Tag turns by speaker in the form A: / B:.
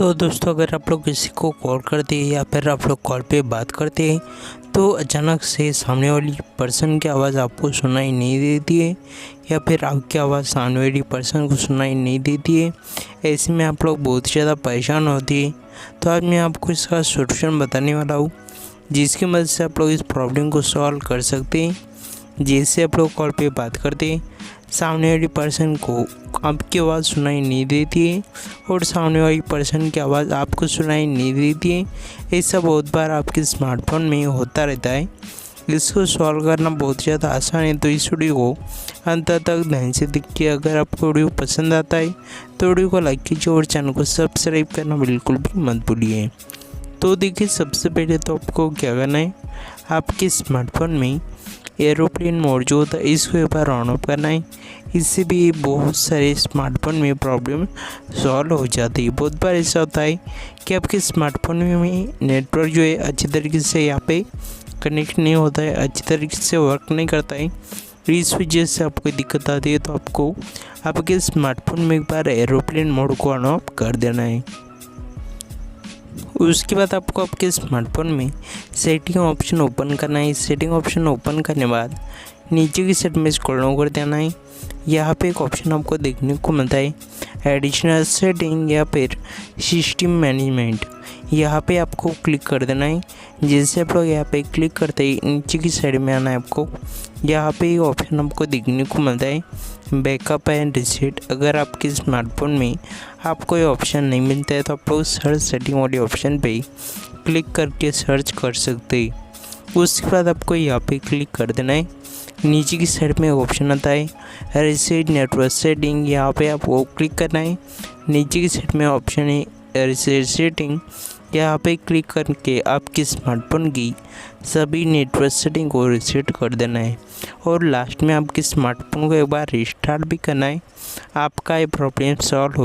A: तो दोस्तों, अगर आप लोग किसी को कॉल करते हैं या फिर आप लोग कॉल पे बात करते हैं तो अचानक से सामने वाली पर्सन की आवाज़ आपको सुनाई नहीं देती है या फिर आपकी आवाज़ सामने वाली पर्सन को सुनाई नहीं देती है, ऐसे में आप लोग बहुत ज़्यादा परेशान होती है। तो आज मैं आपको इसका सॉल्यूशन बताने वाला हूँ जिसकी मदद से आप लोग इस प्रॉब्लम को सॉल्व कर सकते हैं। जैसे आप लोग कॉल पे बात करते हैं, सामने वाली पर्सन को आपकी आवाज़ सुनाई नहीं देती है और सामने वाली पर्सन की आवाज़ आपको सुनाई नहीं देती है। ऐसा बहुत बार आपके स्मार्टफोन में होता रहता है। इसको सॉल्व करना बहुत ज़्यादा आसान है, तो इस वीडियो को अंत तक ध्यान से देखिए। अगर आपको वीडियो पसंद आता है तो वीडियो को लाइक कीजिए और चैनल को सब्सक्राइब करना बिल्कुल भी मत भूलिए। तो देखिए, सबसे पहले तो आपको क्या करना है, आपके स्मार्टफोन में एरोप्लेन मोड जो होता है इसको एक बार ऑन ऑफ करना है। इससे भी बहुत सारे स्मार्टफोन में प्रॉब्लम सॉल्व हो जाती है। बहुत बार ऐसा होता है कि आपके स्मार्टफोन में नेटवर्क जो है अच्छी तरीके से यहाँ पे कनेक्ट नहीं होता है, अच्छी तरीके से वर्क नहीं करता है। इस वजह से आपको दिक्कत आती है, तो आपको आपके स्मार्टफोन में एक बार एरोप्लेन मोड को ऑन ऑफ कर देना है। उसके बाद आपको आपके स्मार्टफोन में सेटिंग ऑप्शन ओपन करना है। सेटिंग ऑप्शन ओपन करने बाद नीचे की साइड में स्क्रॉल कर देना है। यहाँ पे एक ऑप्शन आपको देखने को मिलता है एडिशनल सेटिंग या फिर सिस्टम मैनेजमेंट। यहाँ पे आपको क्लिक कर देना है। जैसे आप लोग यहाँ पे क्लिक करते ही नीचे की साइड में आना है आपको। यहाँ पे ऑप्शन आपको देखने को मिलता है बैकअप एंड रीसेट। अगर आपके स्मार्टफोन में आपको ये ऑप्शन नहीं मिलता है तो आप लोग सर्च सेटिंग वाले ऑप्शन पे क्लिक करके सर्च कर सकते हैं। उसके बाद आपको यहाँ पे क्लिक कर देना है। नीचे की साइड में ऑप्शन आता है रीसेट नेटवर्क सेटिंग, यहाँ पे आपको क्लिक करना है। नीचे की साइड में ऑप्शन है रीसेट सेटिंग, यहाँ पे क्लिक करके आपके स्मार्टफोन की सभी नेटवर्क सेटिंग को रीसेट कर देना है और लास्ट में आपके स्मार्टफोन को एक बार रिस्टार्ट भी करना है। आपका ये प्रॉब्लम सॉल्व हो